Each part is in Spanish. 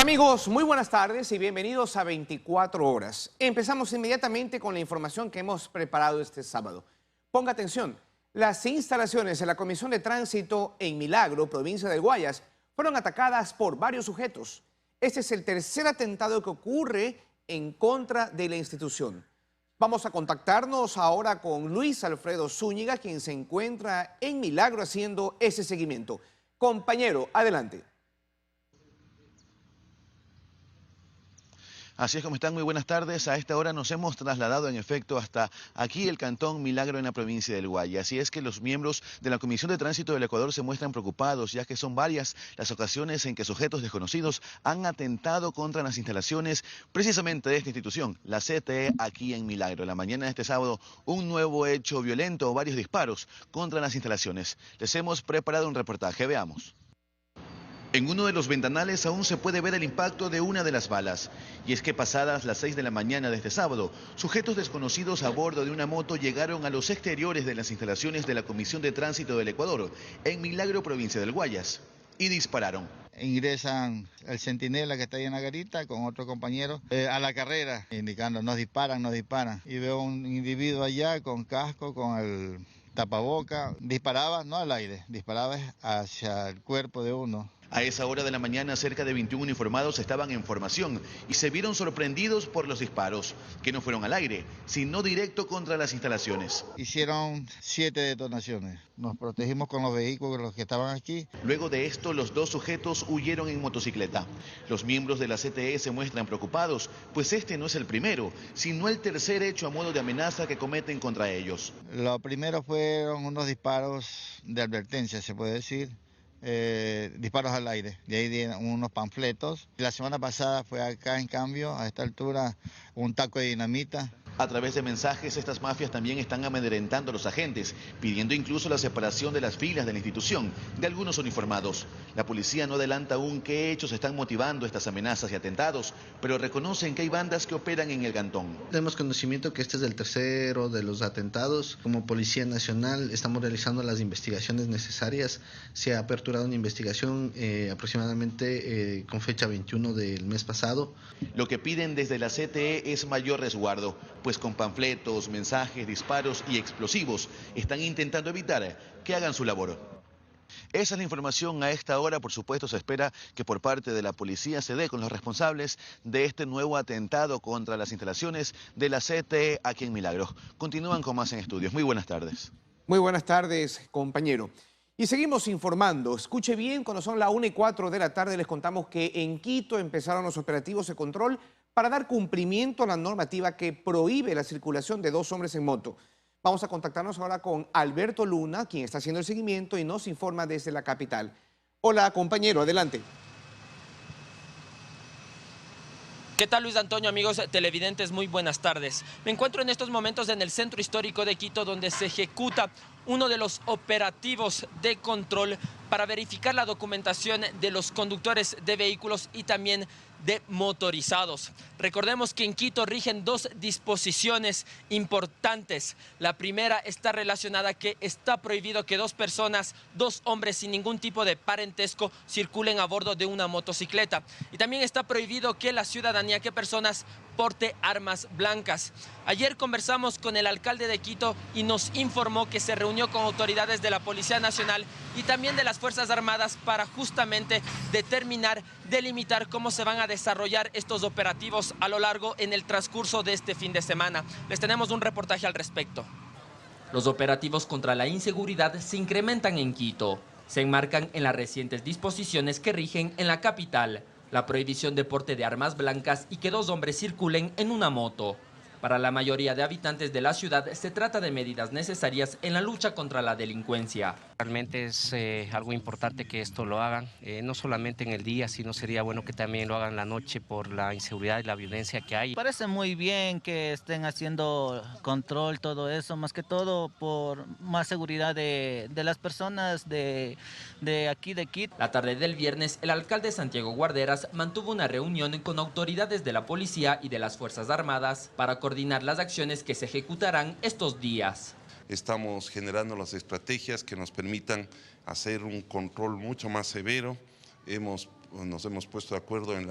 Amigos, muy buenas tardes y bienvenidos a 24 horas. Empezamos inmediatamente con la información que hemos preparado este sábado. Ponga atención, las instalaciones de la Comisión de Tránsito en Milagro, provincia del Guayas, fueron atacadas por varios sujetos. Este es el tercer atentado que ocurre en contra de la institución. Vamos a contactarnos ahora con Luis Alfredo Zúñiga, quien se encuentra en Milagro haciendo ese seguimiento. Compañero, adelante. Así es como están, muy buenas tardes. A esta hora nos hemos trasladado en efecto hasta aquí el Cantón Milagro en la provincia del Guayas. Así es que los miembros de la Comisión de Tránsito del Ecuador se muestran preocupados, ya que son varias las ocasiones en que sujetos desconocidos han atentado contra las instalaciones precisamente de esta institución, la CTE, aquí en Milagro. En la mañana de este sábado, un nuevo hecho violento, varios disparos contra las instalaciones. Les hemos preparado un reportaje, veamos. En uno de los ventanales aún se puede ver el impacto de una de las balas. Y es que pasadas las 6 de la mañana de este sábado, sujetos desconocidos a bordo de una moto llegaron a los exteriores de las instalaciones de la Comisión de Tránsito del Ecuador, en Milagro, provincia del Guayas, y dispararon. Ingresan el centinela que está ahí en la garita con otro compañero a la carrera, indicando nos disparan, nos disparan. Y veo un individuo allá con casco, con el tapaboca, disparaba no al aire, disparaba hacia el cuerpo de uno. A esa hora de la mañana, cerca de 21 uniformados estaban en formación y se vieron sorprendidos por los disparos, que no fueron al aire, sino directo contra las instalaciones. Hicieron 7 detonaciones. Nos protegimos con los vehículos los que estaban aquí. Luego de esto, los dos sujetos huyeron en motocicleta. Los miembros de la CTE se muestran preocupados, pues este no es el primero, sino el tercer hecho a modo de amenaza que cometen contra ellos. Lo primero fueron unos disparos de advertencia, se puede decir. Disparos al aire, de ahí dieron unos panfletos. La semana pasada fue acá, en cambio, a esta altura, un taco de dinamita. A través de mensajes, estas mafias también están amedrentando a los agentes, pidiendo incluso la separación de las filas de la institución, de algunos uniformados. La policía no adelanta aún qué hechos están motivando estas amenazas y atentados, pero reconocen que hay bandas que operan en el Cantón. Tenemos conocimiento que este es el tercero de los atentados. Como Policía Nacional estamos realizando las investigaciones necesarias. Se ha aperturado una investigación aproximadamente con fecha 21 del mes pasado. Lo que piden desde la CTE es mayor resguardo, pues con panfletos, mensajes, disparos y explosivos están intentando evitar que hagan su labor. Esa es la información a esta hora. Por supuesto, se espera que por parte de la policía se dé con los responsables de este nuevo atentado contra las instalaciones de la CTE aquí en Milagro. Continúan con más en estudios. Muy buenas tardes. Muy buenas tardes, compañero. Y seguimos informando. Escuche bien, cuando son las 1:04 de la tarde les contamos que en Quito empezaron los operativos de control para dar cumplimiento a la normativa que prohíbe la circulación de dos hombres en moto. Vamos a contactarnos ahora con Alberto Luna, quien está haciendo el seguimiento y nos informa desde la capital. Hola, compañero, adelante. ¿Qué tal, Luis Antonio? Amigos televidentes, muy buenas tardes. Me encuentro en estos momentos en el centro histórico de Quito, donde se ejecuta uno de los operativos de control para verificar la documentación de los conductores de vehículos y también de motorizados. Recordemos que en Quito rigen dos disposiciones importantes. La primera está relacionada a que está prohibido que dos personas, dos hombres sin ningún tipo de parentesco, circulen a bordo de una motocicleta. Y también está prohibido que la ciudadanía, que personas porte armas blancas. Ayer conversamos con el alcalde de Quito y nos informó que se reunió con autoridades de la Policía Nacional y también de las Fuerzas Armadas para justamente determinar, delimitar cómo se van a desarrollar estos operativos a lo largo en el transcurso de este fin de semana. Les tenemos un reportaje al respecto. Los operativos contra la inseguridad se incrementan en Quito. Se enmarcan en las recientes disposiciones que rigen en la capital. La prohibición de porte de armas blancas y que dos hombres circulen en una moto. Para la mayoría de habitantes de la ciudad se trata de medidas necesarias en la lucha contra la delincuencia. Realmente es algo importante que esto lo hagan, no solamente en el día, sino sería bueno que también lo hagan en la noche por la inseguridad y la violencia que hay. Parece muy bien que estén haciendo control, todo eso, más que todo por más seguridad de las personas de aquí de Quito. La tarde del viernes, el alcalde Santiago Guarderas mantuvo una reunión con autoridades de la policía y de las Fuerzas Armadas para coordinar las acciones que se ejecutarán estos días. Estamos generando las estrategias que nos permitan hacer un control mucho más severo. Hemos nos hemos puesto de acuerdo en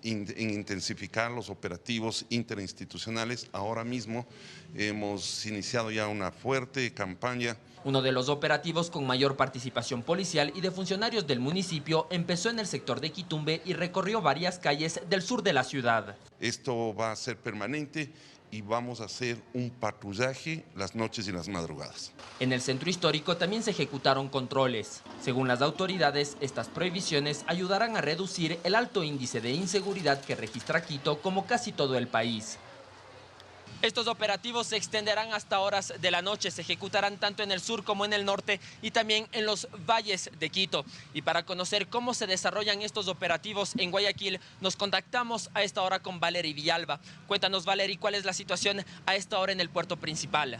intensificar los operativos interinstitucionales. Ahora mismo hemos iniciado ya una fuerte campaña. Uno de los operativos con mayor participación policial y de funcionarios del municipio empezó en el sector de Quitumbe y recorrió varias calles del sur de la ciudad. Esto va a ser permanente y vamos a hacer un patrullaje las noches y las madrugadas. En el centro histórico también se ejecutaron controles. Según las autoridades, estas prohibiciones ayudarán a reducir el alto índice de inseguridad que registra Quito, como casi todo el país. Estos operativos se extenderán hasta horas de la noche, se ejecutarán tanto en el sur como en el norte y también en los valles de Quito. Y para conocer cómo se desarrollan estos operativos en Guayaquil, nos contactamos a esta hora con Valery Villalba. Cuéntanos, Valery, ¿cuál es la situación a esta hora en el puerto principal?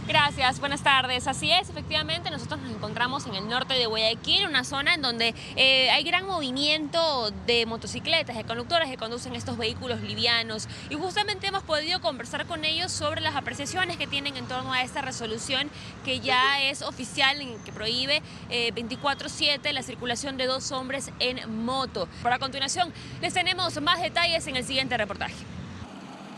Gracias, buenas tardes. Así es, efectivamente, nosotros nos encontramos en el norte de Guayaquil, una zona en donde hay gran movimiento de motocicletas, de conductores que conducen estos vehículos livianos. Y justamente hemos podido conversar con ellos sobre las apreciaciones que tienen en torno a esta resolución que ya es oficial, que prohíbe 24/7 la circulación de 2 hombres en moto. Por a continuación, les tenemos más detalles en el siguiente reportaje.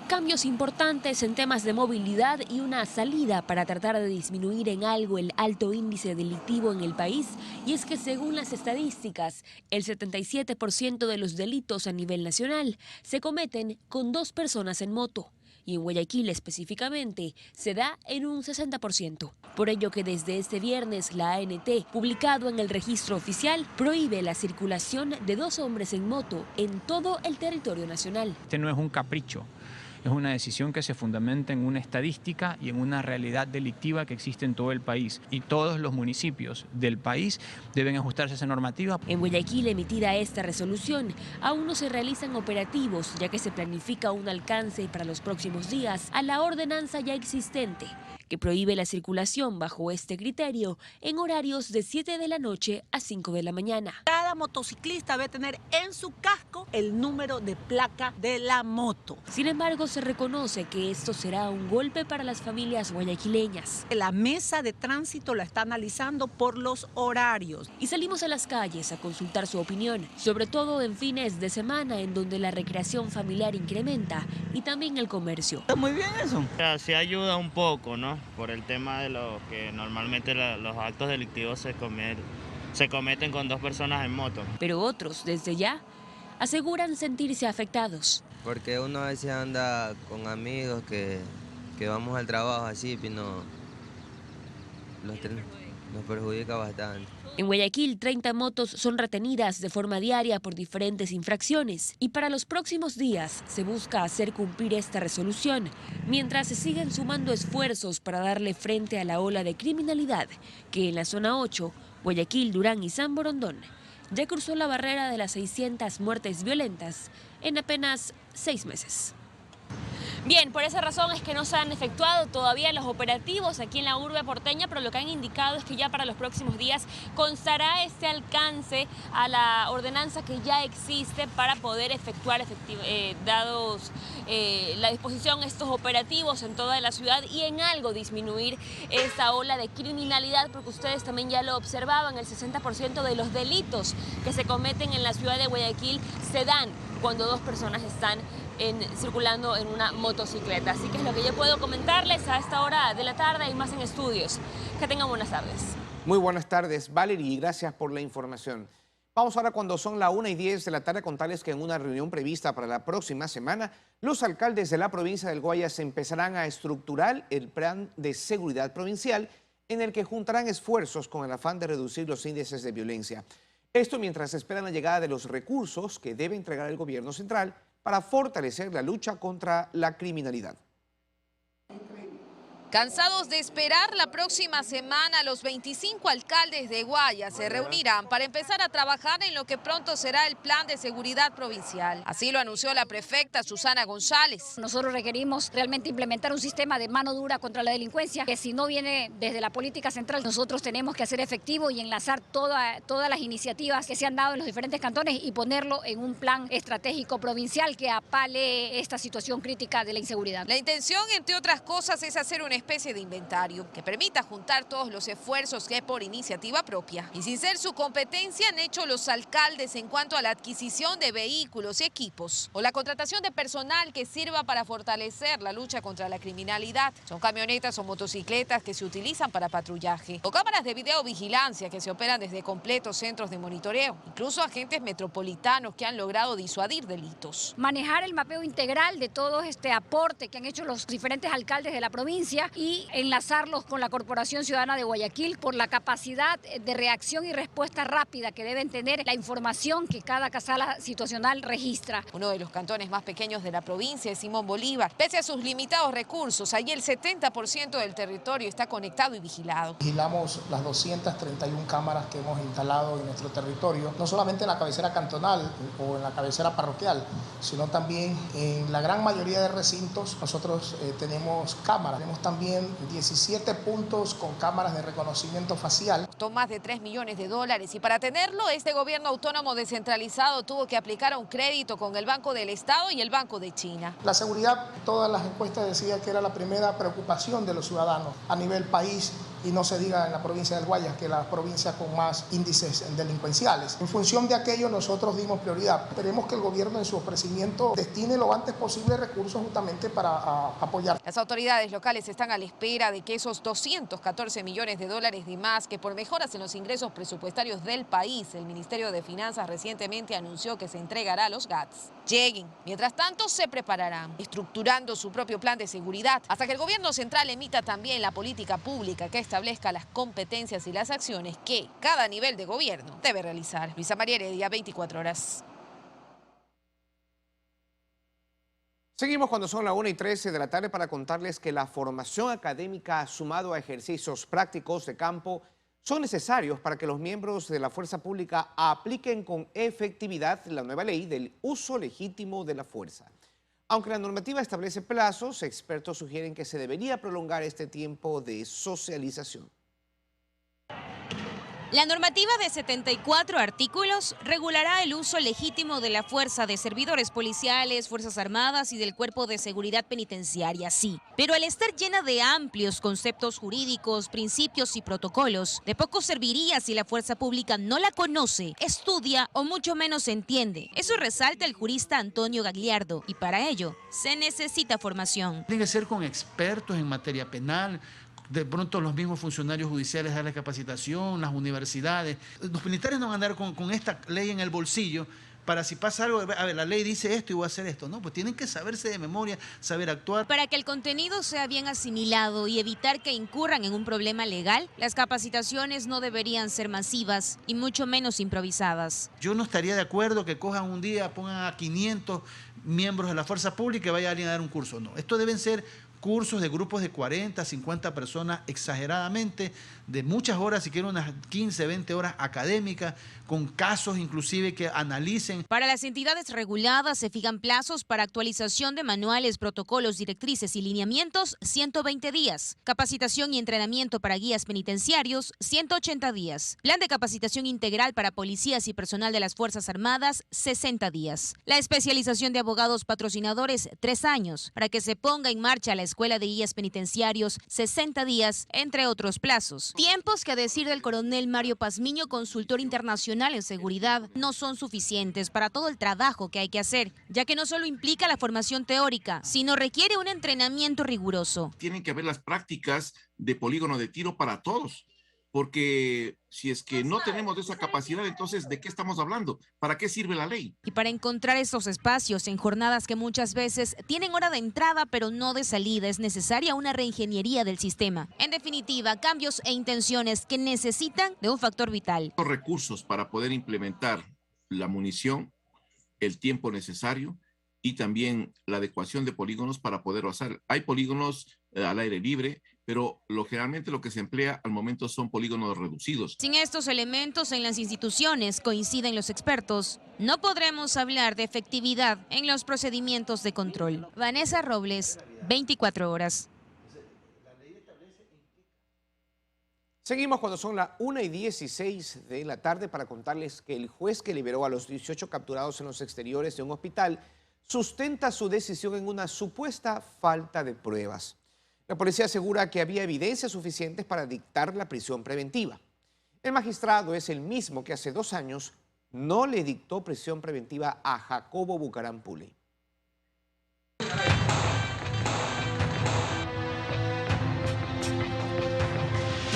Cambios importantes en temas de movilidad y una salida para tratar de disminuir en algo el alto índice delictivo en el país. Y es que según las estadísticas, el 77% de los delitos a nivel nacional se cometen con 2 personas en moto. Y en Guayaquil específicamente se da en un 60%. Por ello que desde este viernes la ANT, publicado en el registro oficial, prohíbe la circulación de 2 hombres en moto en todo el territorio nacional. Este no es un capricho. Es una decisión que se fundamenta en una estadística y en una realidad delictiva que existe en todo el país. Y todos los municipios del país deben ajustarse a esa normativa. En Guayaquil, emitida esta resolución, aún no se realizan operativos, ya que se planifica un alcance para los próximos días a la ordenanza ya existente, que prohíbe la circulación bajo este criterio en horarios de 7 de la noche a 5 de la mañana. Cada motociclista debe tener en su casco el número de placa de la moto. Sin embargo, se reconoce que esto será un golpe para las familias guayaquileñas. La mesa de tránsito la está analizando por los horarios. Y salimos a las calles a consultar su opinión, sobre todo en fines de semana en donde la recreación familiar incrementa y también el comercio. Está muy bien eso. O sea, sí ayuda un poco, ¿no? Por el tema de lo que normalmente los actos delictivos se cometen con 2 personas en moto. Pero otros, desde ya, aseguran sentirse afectados. Porque uno a veces anda con amigos que vamos al trabajo así y nos perjudica bastante. En Guayaquil, 30 motos son retenidas de forma diaria por diferentes infracciones y para los próximos días se busca hacer cumplir esta resolución, mientras se siguen sumando esfuerzos para darle frente a la ola de criminalidad que en la zona 8, Guayaquil, Durán y San Borondón, ya cruzó la barrera de las 600 muertes violentas en apenas 6 meses. Bien, por esa razón es que no se han efectuado todavía los operativos aquí en la urbe porteña, pero lo que han indicado es que ya para los próximos días constará este alcance a la ordenanza que ya existe para poder efectuar, dados la disposición, estos operativos en toda la ciudad y en algo disminuir esta ola de criminalidad, porque ustedes también ya lo observaban, el 60% de los delitos que se cometen en la ciudad de Guayaquil se dan cuando 2 personas están circulando en una motocicleta. Así que es lo que yo puedo comentarles a esta hora de la tarde y más en estudios. Que tengan buenas tardes. Muy buenas tardes, Valery, y gracias por la información. Vamos ahora cuando son la 1:10 de la tarde a contarles que en una reunión prevista para la próxima semana, los alcaldes de la provincia del Guayas empezarán a estructurar el plan de seguridad provincial en el que juntarán esfuerzos con el afán de reducir los índices de violencia. Esto mientras esperan la llegada de los recursos que debe entregar el gobierno central para fortalecer la lucha contra la criminalidad. Cansados de esperar, la próxima semana los 25 alcaldes de Guayas se reunirán para empezar a trabajar en lo que pronto será el plan de seguridad provincial. Así lo anunció la prefecta Susana González. Nosotros requerimos realmente implementar un sistema de mano dura contra la delincuencia, que si no viene desde la política central, nosotros tenemos que hacer efectivo y enlazar todas las iniciativas que se han dado en los diferentes cantones y ponerlo en un plan estratégico provincial que apale esta situación crítica de la inseguridad. La intención, entre otras cosas, es hacer un especie de inventario que permita juntar todos los esfuerzos que por iniciativa propia y sin ser su competencia han hecho los alcaldes en cuanto a la adquisición de vehículos y equipos o la contratación de personal que sirva para fortalecer la lucha contra la criminalidad. Son camionetas o motocicletas que se utilizan para patrullaje o cámaras de videovigilancia que se operan desde completos centros de monitoreo, incluso agentes metropolitanos que han logrado disuadir delitos. Manejar el mapeo integral de todo este aporte que han hecho los diferentes alcaldes de la provincia y enlazarlos con la Corporación Ciudadana de Guayaquil por la capacidad de reacción y respuesta rápida que deben tener, la información que cada sala situacional registra. Uno de los cantones más pequeños de la provincia es Simón Bolívar. Pese a sus limitados recursos, allí el 70% del territorio está conectado y vigilado. Vigilamos las 231 cámaras que hemos instalado en nuestro territorio, no solamente en la cabecera cantonal o en la cabecera parroquial, sino también en la gran mayoría de recintos nosotros tenemos cámaras. Tenemos también 17 puntos con cámaras de reconocimiento facial. Costó más de $3 millones y para tenerlo este gobierno autónomo descentralizado tuvo que aplicar un crédito con el Banco del Estado y el Banco de China. La seguridad, todas las encuestas decían que era la primera preocupación de los ciudadanos a nivel país. Y no se diga en la provincia del Guayas, que es la provincia con más índices delincuenciales. En función de aquello, nosotros dimos prioridad. Esperemos que el gobierno en su ofrecimiento destine lo antes posible recursos justamente para apoyar. Las autoridades locales están a la espera de que esos $214 millones de más que por mejoras en los ingresos presupuestarios del país, el Ministerio de Finanzas recientemente anunció que se entregará a los GATS, lleguen. Mientras tanto, se prepararán, estructurando su propio plan de seguridad, hasta que el gobierno central emita también la política pública que establezca las competencias y las acciones que cada nivel de gobierno debe realizar. Luisa María Heredia, 24 horas. Seguimos cuando son las 1:13 de la tarde para contarles que la formación académica sumado a ejercicios prácticos de campo son necesarios para que los miembros de la fuerza pública apliquen con efectividad la nueva ley del uso legítimo de la fuerza. Aunque la normativa establece plazos, expertos sugieren que se debería prolongar este tiempo de socialización. La normativa de 74 artículos regulará el uso legítimo de la fuerza de servidores policiales, Fuerzas Armadas y del Cuerpo de Seguridad Penitenciaria, sí. Pero al estar llena de amplios conceptos jurídicos, principios y protocolos, de poco serviría si la fuerza pública no la conoce, estudia o mucho menos entiende. Eso resalta el jurista Antonio Gagliardo y para ello se necesita formación. Tiene que ser con expertos en materia penal. De pronto los mismos funcionarios judiciales dan la capacitación, las universidades. Los militares no van a andar con esta ley en el bolsillo para si pasa algo, a ver, la ley dice esto y voy a hacer esto. No, pues tienen que saberse de memoria, saber actuar. Para que el contenido sea bien asimilado y evitar que incurran en un problema legal, las capacitaciones no deberían ser masivas y mucho menos improvisadas. Yo no estaría de acuerdo que cojan un día, pongan a 500 miembros de la fuerza pública y vaya alguien a dar un curso. No, esto deben ser cursos de grupos de 40, 50 personas exageradamente, de muchas horas, si quieren unas 15, 20 horas académicas, con casos inclusive que analicen. Para las entidades reguladas se fijan plazos para actualización de manuales, protocolos, directrices y lineamientos, 120 días. Capacitación y entrenamiento para guías penitenciarios, 180 días. Plan de capacitación integral para policías y personal de las Fuerzas Armadas, 60 días. La especialización de abogados patrocinadores, 3 años. Para que se ponga en marcha la Escuela de Guías Penitenciarios, 60 días, entre otros plazos. Tiempos que, a decir del coronel Mario Pazmiño, consultor internacional en seguridad, no son suficientes para todo el trabajo que hay que hacer, ya que no solo implica la formación teórica, sino requiere un entrenamiento riguroso. Tienen que haber las prácticas de polígono de tiro para todos, porque si es que no tenemos esa capacidad, entonces ¿de qué estamos hablando? ¿Para qué sirve la ley? Y para encontrar esos espacios en jornadas que muchas veces tienen hora de entrada pero no de salida, es necesaria una reingeniería del sistema. En definitiva, cambios e intenciones que necesitan de un factor vital. Los recursos para poder implementar la munición, el tiempo necesario y también la adecuación de polígonos para poderlo hacer. Hay polígonos al aire libre, pero generalmente lo que se emplea al momento son polígonos reducidos. Sin estos elementos en las instituciones, coinciden los expertos, no podremos hablar de efectividad en los procedimientos de control. Vanessa Robles, 24 horas. Seguimos cuando son las 1:16 de la tarde para contarles que el juez que liberó a los 18 capturados en los exteriores de un hospital sustenta su decisión en una supuesta falta de pruebas. La policía asegura que había evidencias suficientes para dictar la prisión preventiva. El magistrado es el mismo que hace 2 años no le dictó prisión preventiva a Jacobo Bucaram Puley.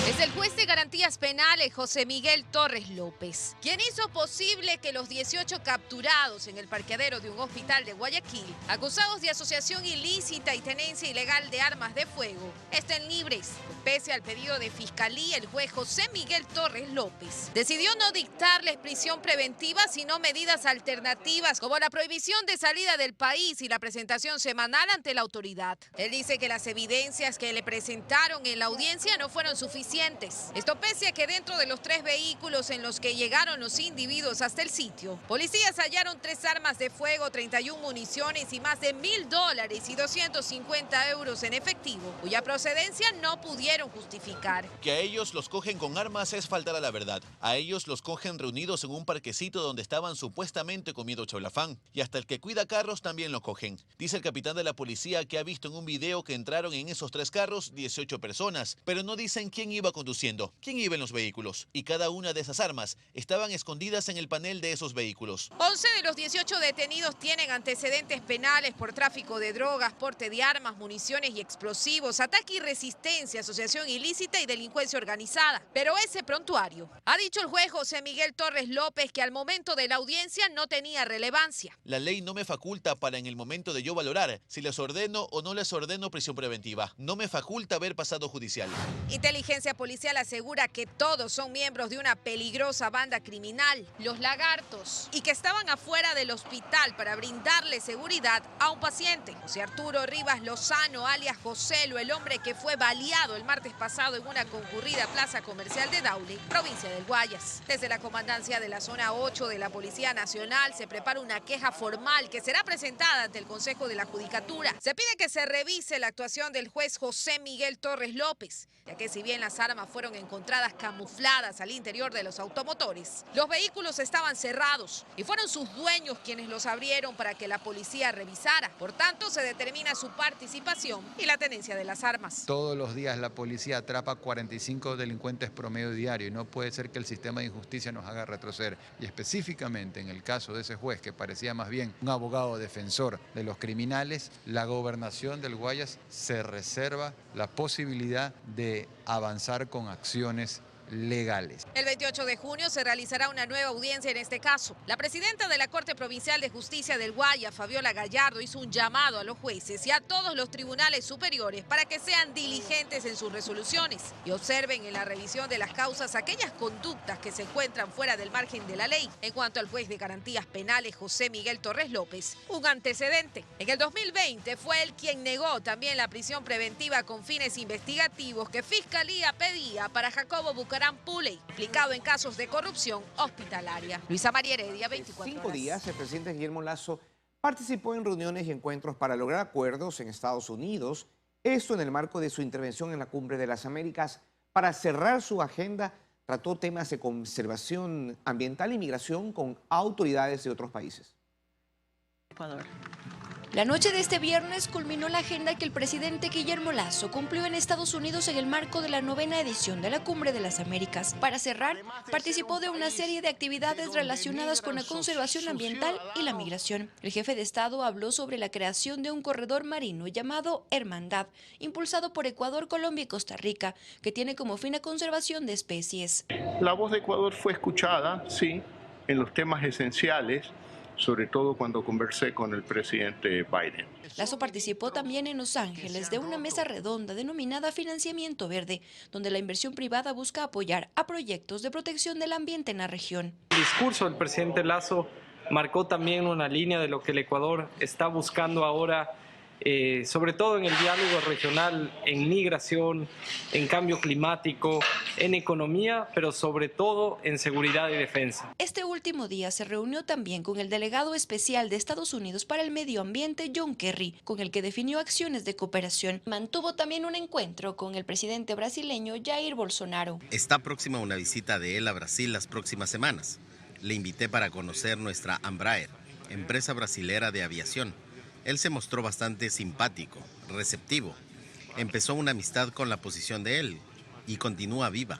Es el juez de garantías penales, José Miguel Torres López, quien hizo posible que los 18 capturados en el parqueadero de un hospital de Guayaquil, acusados de asociación ilícita y tenencia ilegal de armas de fuego, estén libres. Pese al pedido de fiscalía, el juez José Miguel Torres López decidió no dictarles prisión preventiva, sino medidas alternativas, como la prohibición de salida del país y la presentación semanal ante la autoridad. Él dice que las evidencias que le presentaron en la audiencia no fueron suficientes. Esto pese a que dentro de los 3 vehículos en los que llegaron los individuos hasta el sitio, policías hallaron 3 armas de fuego, 31 municiones y más de $1.000 y 250 euros en efectivo, cuya procedencia no pudieron justificar. Que a ellos los cogen con armas es faltar a la verdad. A ellos los cogen reunidos en un parquecito donde estaban supuestamente comiendo chaulafán. Y hasta el que cuida carros también lo cogen. Dice el capitán de la policía que ha visto en un video que entraron en esos 3 carros 18 personas, pero no dicen quién iba conduciendo, quién iba en los vehículos. Y cada una de esas armas estaban escondidas en el panel de esos vehículos. 11 de los 18 detenidos tienen antecedentes penales por tráfico de drogas, porte de armas, municiones y explosivos, ataque y resistencia, asociación ilícita y delincuencia organizada. Pero ese prontuario, ha dicho el juez José Miguel Torres López, que al momento de la audiencia no tenía relevancia. La ley no me faculta para en el momento de yo valorar si les ordeno o no les ordeno prisión preventiva. No me faculta ver pasado judicial. Inteligencia policial asegura que todos son miembros de una peligrosa banda criminal, los Lagartos, y que estaban afuera del hospital para brindarle seguridad a un paciente. José Arturo Rivas Lozano, alias Joselo, el hombre que fue baleado el martes pasado en una concurrida plaza comercial de Daule, provincia del Guayas. Desde la comandancia de la zona 8 de la Policía Nacional se prepara una queja formal que será presentada ante el Consejo de la Judicatura. Se pide que se revise la actuación del juez José Miguel Torres López, ya que si bien las armas fueron encontradas camufladas al interior de los automotores, los vehículos estaban cerrados y fueron sus dueños quienes los abrieron para que la policía revisara. Por tanto, se determina su participación y la tenencia de las armas. Todos los días la policía atrapa 45 delincuentes promedio diario y no puede ser que el sistema de injusticia nos haga retroceder. Y específicamente en el caso de ese juez, que parecía más bien un abogado defensor de los criminales, la gobernación del Guayas se reserva la posibilidad de avanzar con acciones legales. El 28 de junio se realizará una nueva audiencia en este caso. La presidenta de la Corte Provincial de Justicia del Guayas, Fabiola Gallardo, hizo un llamado a los jueces y a todos los tribunales superiores para que sean diligentes en sus resoluciones y observen en la revisión de las causas aquellas conductas que se encuentran fuera del margen de la ley. En cuanto al juez de garantías penales, José Miguel Torres López, un antecedente. En el 2020 fue él quien negó también la prisión preventiva con fines investigativos que Fiscalía pedía para Jacobo Bucaram Puley, implicado en casos de corrupción hospitalaria. Luisa María Heredia, 24 5 horas. días, el presidente Guillermo Lasso participó en reuniones y encuentros para lograr acuerdos en Estados Unidos, esto en el marco de su intervención en la Cumbre de las Américas. Para cerrar su agenda, trató temas de conservación ambiental y migración con autoridades de otros países. Ecuador. La noche de este viernes culminó la agenda que el presidente Guillermo Lasso cumplió en Estados Unidos en el marco de la 9ª edición de la Cumbre de las Américas. Para cerrar, participó de una serie de actividades relacionadas con la conservación ambiental y la migración. El jefe de Estado habló sobre la creación de un corredor marino llamado Hermandad, impulsado por Ecuador, Colombia y Costa Rica, que tiene como fin la conservación de especies. La voz de Ecuador fue escuchada, sí, en los temas esenciales, sobre todo cuando conversé con el presidente Biden. Lasso participó también en Los Ángeles de una mesa redonda denominada Financiamiento Verde, donde la inversión privada busca apoyar a proyectos de protección del ambiente en la región. El discurso del presidente Lasso marcó también una línea de lo que el Ecuador está buscando ahora, sobre todo en el diálogo regional, en migración, en cambio climático, en economía, pero sobre todo en seguridad y defensa. Este último día se reunió también con el delegado especial de Estados Unidos para el Medio Ambiente, John Kerry, con el que definió acciones de cooperación. Mantuvo también un encuentro con el presidente brasileño Jair Bolsonaro. Está próxima una visita de él a Brasil las próximas semanas. Le invité para conocer nuestra Embraer, empresa brasilera de aviación. Él se mostró bastante simpático, receptivo. Empezó una amistad con la posición de él y continúa viva.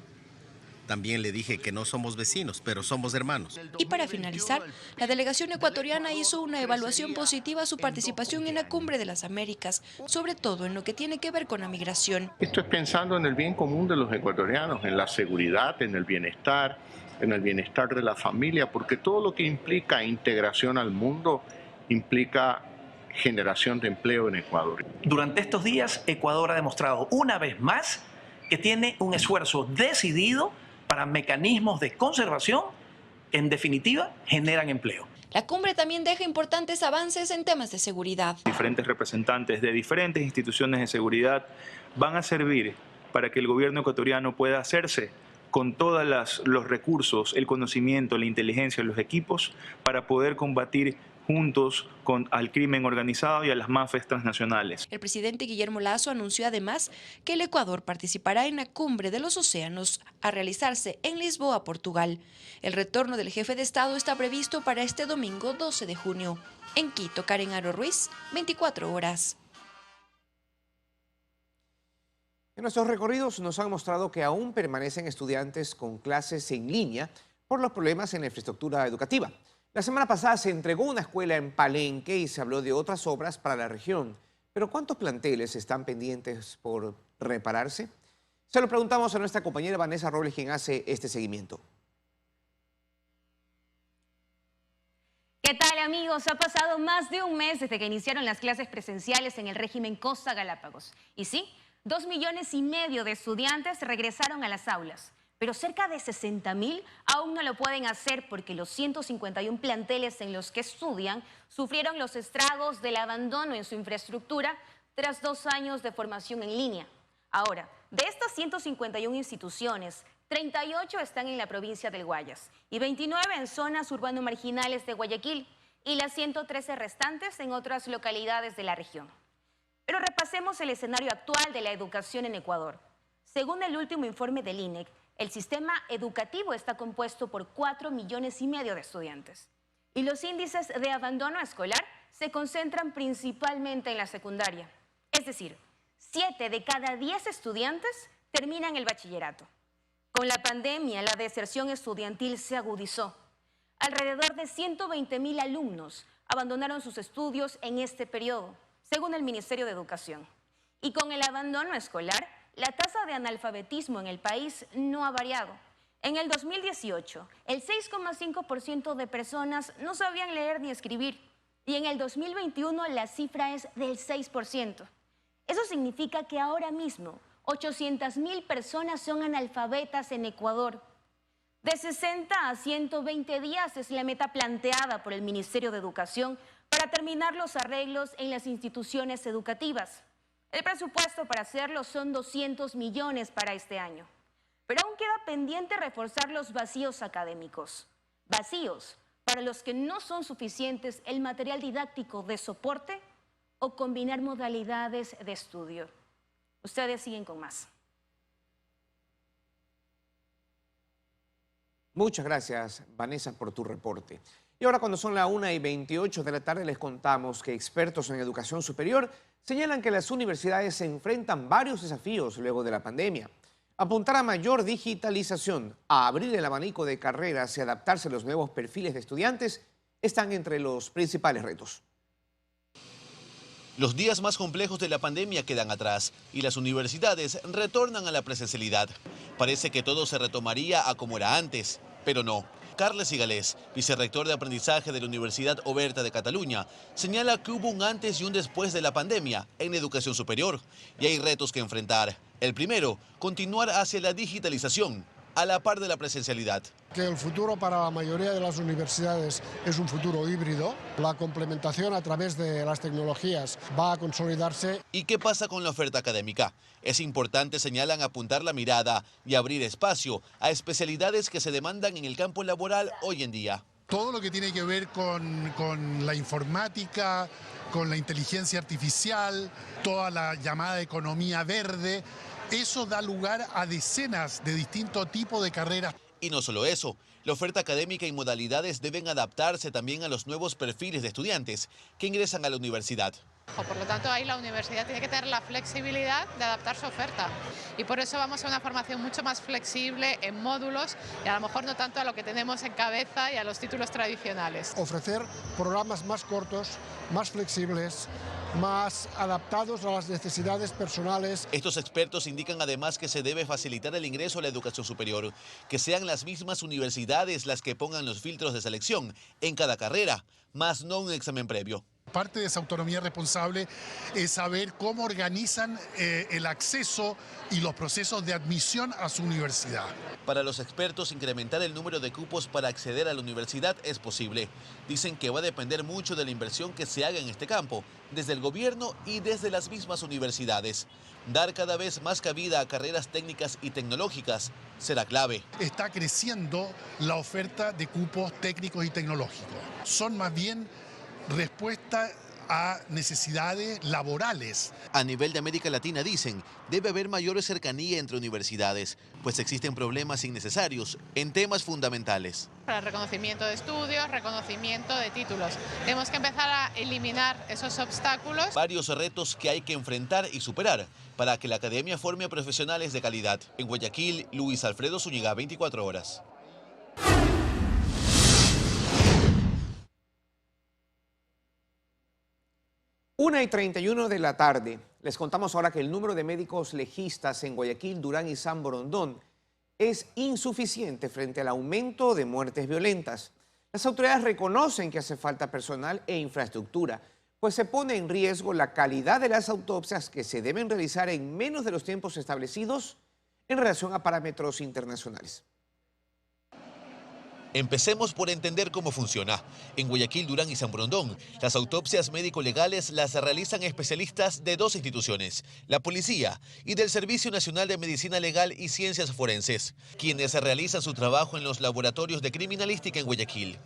También le dije que no somos vecinos, pero somos hermanos. Y para finalizar, la delegación ecuatoriana hizo una evaluación positiva a su participación en la Cumbre de las Américas, sobre todo en lo que tiene que ver con la migración. Esto es pensando en el bien común de los ecuatorianos, en la seguridad, en el bienestar de la familia, porque todo lo que implica integración al mundo implica generación de empleo en Ecuador. Durante estos días, Ecuador ha demostrado una vez más que tiene un esfuerzo decidido para mecanismos de conservación que, en definitiva, generan empleo. La cumbre también deja importantes avances en temas de seguridad. Diferentes representantes de diferentes instituciones de seguridad van a servir para que el gobierno ecuatoriano pueda hacerse con todos los recursos, el conocimiento, la inteligencia, los equipos, para poder combatir juntos al crimen organizado y a las mafias transnacionales. El presidente Guillermo Lasso anunció además que el Ecuador participará en la Cumbre de los Océanos a realizarse en Lisboa, Portugal. El retorno del jefe de Estado está previsto para este domingo 12 de junio. En Quito, Karen Aro Ruiz, 24 horas. En nuestros recorridos nos han mostrado que aún permanecen estudiantes con clases en línea por los problemas en la infraestructura educativa. La semana pasada se entregó una escuela en Palenque y se habló de otras obras para la región. Pero ¿cuántos planteles están pendientes por repararse? Se lo preguntamos a nuestra compañera Vanessa Robles, quien hace este seguimiento. ¿Qué tal, amigos? Ha pasado más de un mes desde que iniciaron las clases presenciales en el régimen Costa Galápagos. Y sí, 2,5 millones de estudiantes regresaron a las aulas. Pero cerca de 60.000 aún no lo pueden hacer porque los 151 planteles en los que estudian sufrieron los estragos del abandono en su infraestructura tras 2 años de formación en línea. Ahora, de estas 151 instituciones, 38 están en la provincia del Guayas y 29 en zonas urbano-marginales de Guayaquil y las 113 restantes en otras localidades de la región. Pero repasemos el escenario actual de la educación en Ecuador. Según el último informe del INEC, el sistema educativo está compuesto por 4,5 millones de estudiantes. Y los índices de abandono escolar se concentran principalmente en la secundaria. Es decir, 7 de cada 10 estudiantes terminan el bachillerato. Con la pandemia, la deserción estudiantil se agudizó. Alrededor de 120.000 alumnos abandonaron sus estudios en este periodo, según el Ministerio de Educación. Y con el abandono escolar, la tasa de analfabetismo en el país no ha variado. En el 2018, el 6,5% de personas no sabían leer ni escribir. Y en el 2021 la cifra es del 6%. Eso significa que ahora mismo 800.000 personas son analfabetas en Ecuador. De 60 a 120 días es la meta planteada por el Ministerio de Educación para terminar los arreglos en las instituciones educativas. El presupuesto para hacerlo son 200 millones para este año. Pero aún queda pendiente reforzar los vacíos académicos. Vacíos para los que no son suficientes el material didáctico de soporte o combinar modalidades de estudio. Ustedes siguen con más. Muchas gracias, Vanessa, por tu reporte. Y ahora, cuando son las 1:28 de la tarde, les contamos que expertos en educación superior señalan que las universidades se enfrentan varios desafíos luego de la pandemia. Apuntar a mayor digitalización, a abrir el abanico de carreras y adaptarse a los nuevos perfiles de estudiantes están entre los principales retos. Los días más complejos de la pandemia quedan atrás y las universidades retornan a la presencialidad. Parece que todo se retomaría a como era antes, pero no. Carles Igalés, vicerrector de aprendizaje de la Universidad Oberta de Cataluña, señala que hubo un antes y un después de la pandemia en educación superior y hay retos que enfrentar. El primero, continuar hacia la digitalización, a la par de la presencialidad. Que el futuro para la mayoría de las universidades es un futuro híbrido. La complementación a través de las tecnologías va a consolidarse. ¿Y qué pasa con la oferta académica? Es importante, señalan, apuntar la mirada y abrir espacio a especialidades que se demandan en el campo laboral hoy en día. Todo lo que tiene que ver con la informática, con la inteligencia artificial, toda la llamada economía verde, eso da lugar a decenas de distintos tipos de carreras. Y no solo eso, la oferta académica y modalidades deben adaptarse también a los nuevos perfiles de estudiantes que ingresan a la universidad. Por lo tanto, ahí la universidad tiene que tener la flexibilidad de adaptar su oferta. Y por eso vamos a una formación mucho más flexible en módulos y a lo mejor no tanto a lo que tenemos en cabeza y a los títulos tradicionales. Ofrecer programas más cortos, más flexibles, más adaptados a las necesidades personales. Estos expertos indican además que se debe facilitar el ingreso a la educación superior, que sean las mismas universidades las que pongan los filtros de selección en cada carrera, más no un examen previo. Parte de esa autonomía responsable es saber cómo organizan el acceso y los procesos de admisión a su universidad. Para los expertos, incrementar el número de cupos para acceder a la universidad es posible. Dicen que va a depender mucho de la inversión que se haga en este campo, desde el gobierno y desde las mismas universidades. Dar cada vez más cabida a carreras técnicas y tecnológicas será clave. Está creciendo la oferta de cupos técnicos y tecnológicos. Son más bien respuesta a necesidades laborales. A nivel de América Latina, dicen, debe haber mayor cercanía entre universidades, pues existen problemas innecesarios en temas fundamentales. Para el reconocimiento de estudios, reconocimiento de títulos. Tenemos que empezar a eliminar esos obstáculos. Varios retos que hay que enfrentar y superar para que la academia forme a profesionales de calidad. En Guayaquil, Luis Alfredo Zúñiga, 24 horas. 1:31 de la tarde. Les contamos ahora que el número de médicos legistas en Guayaquil, Durán y San Borondón es insuficiente frente al aumento de muertes violentas. Las autoridades reconocen que hace falta personal e infraestructura, pues se pone en riesgo la calidad de las autopsias que se deben realizar en menos de los tiempos establecidos en relación a parámetros internacionales. Empecemos por entender cómo funciona. En Guayaquil, Durán y San Borondón, las autopsias médico-legales las realizan especialistas de dos instituciones, la Policía y del Servicio Nacional de Medicina Legal y Ciencias Forenses, quienes realizan su trabajo en los laboratorios de criminalística en Guayaquil.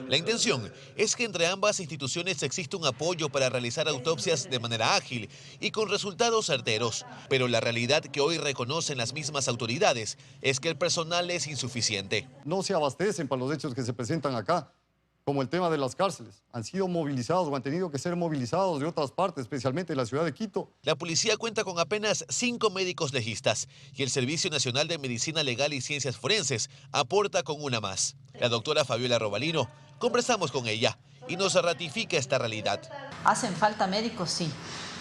La intención es que entre ambas instituciones exista un apoyo para realizar autopsias de manera ágil y con resultados certeros, pero la realidad que hoy reconocen las mismas autoridades es que el personal es insuficiente. No se abastecen para los hechos que se presentan acá, como el tema de las cárceles. Han sido movilizados o han tenido que ser movilizados de otras partes, especialmente de la ciudad de Quito. La policía cuenta con apenas 5 médicos legistas y el Servicio Nacional de Medicina Legal y Ciencias Forenses aporta con una más. La doctora Fabiola Robalino, conversamos con ella y nos ratifica esta realidad. ¿Hacen falta médicos? Sí,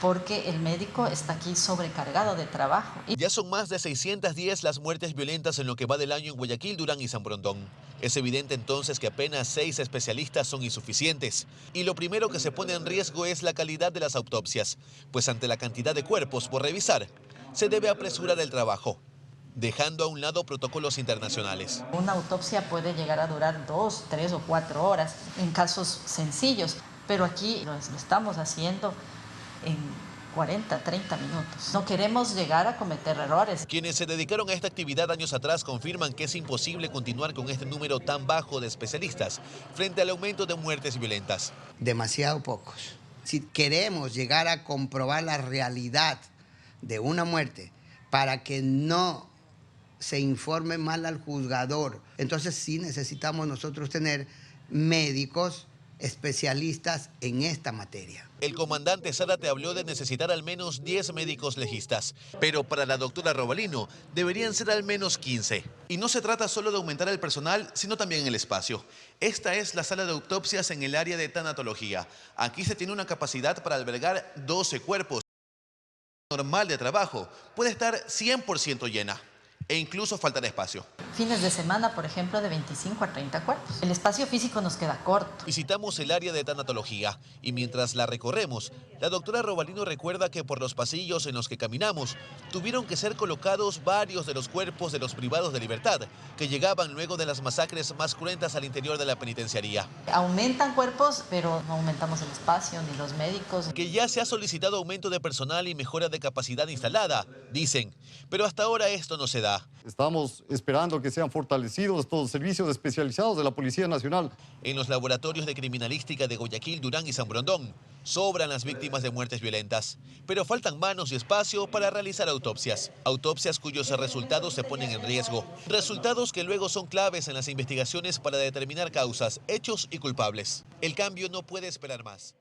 porque el médico está aquí sobrecargado de trabajo. Ya son más de 610 las muertes violentas en lo que va del año en Guayaquil, Durán y San Borondón. Es evidente entonces que apenas 6 especialistas son insuficientes. Y lo primero que se pone en riesgo es la calidad de las autopsias, pues ante la cantidad de cuerpos por revisar, se debe apresurar el trabajo, dejando a un lado protocolos internacionales. Una autopsia puede llegar a durar 2, 3 o 4 horas en casos sencillos, pero aquí lo estamos haciendo en 40, 30 minutos. No queremos llegar a cometer errores. Quienes se dedicaron a esta actividad años atrás confirman que es imposible continuar con este número tan bajo de especialistas frente al aumento de muertes violentas. Demasiado pocos. Si queremos llegar a comprobar la realidad de una muerte para que no se informe mal al juzgador, entonces sí necesitamos nosotros tener médicos especialistas en esta materia. El comandante Zárate habló de necesitar al menos 10 médicos legistas, pero para la doctora Robalino deberían ser al menos 15. Y no se trata solo de aumentar el personal, sino también el espacio. Esta es la sala de autopsias en el área de tanatología. Aquí se tiene una capacidad para albergar 12 cuerpos. Normal de trabajo puede estar 100% llena. E incluso faltará espacio. Fines de semana, por ejemplo, de 25 a 30 cuerpos. El espacio físico nos queda corto. Visitamos el área de tanatología y mientras la recorremos, la doctora Robalino recuerda que por los pasillos en los que caminamos tuvieron que ser colocados varios de los cuerpos de los privados de libertad que llegaban luego de las masacres más cruentas al interior de la penitenciaría. Aumentan cuerpos, pero no aumentamos el espacio ni los médicos. Que ya se ha solicitado aumento de personal y mejora de capacidad instalada, dicen, pero hasta ahora esto no se da. Estamos esperando que sean fortalecidos estos los servicios especializados de la Policía Nacional. En los laboratorios de criminalística de Guayaquil, Durán y San Borondón sobran las víctimas de muertes violentas, pero faltan manos y espacio para realizar autopsias. Autopsias cuyos resultados se ponen en riesgo. Resultados que luego son claves en las investigaciones para determinar causas, hechos y culpables. El cambio no puede esperar más.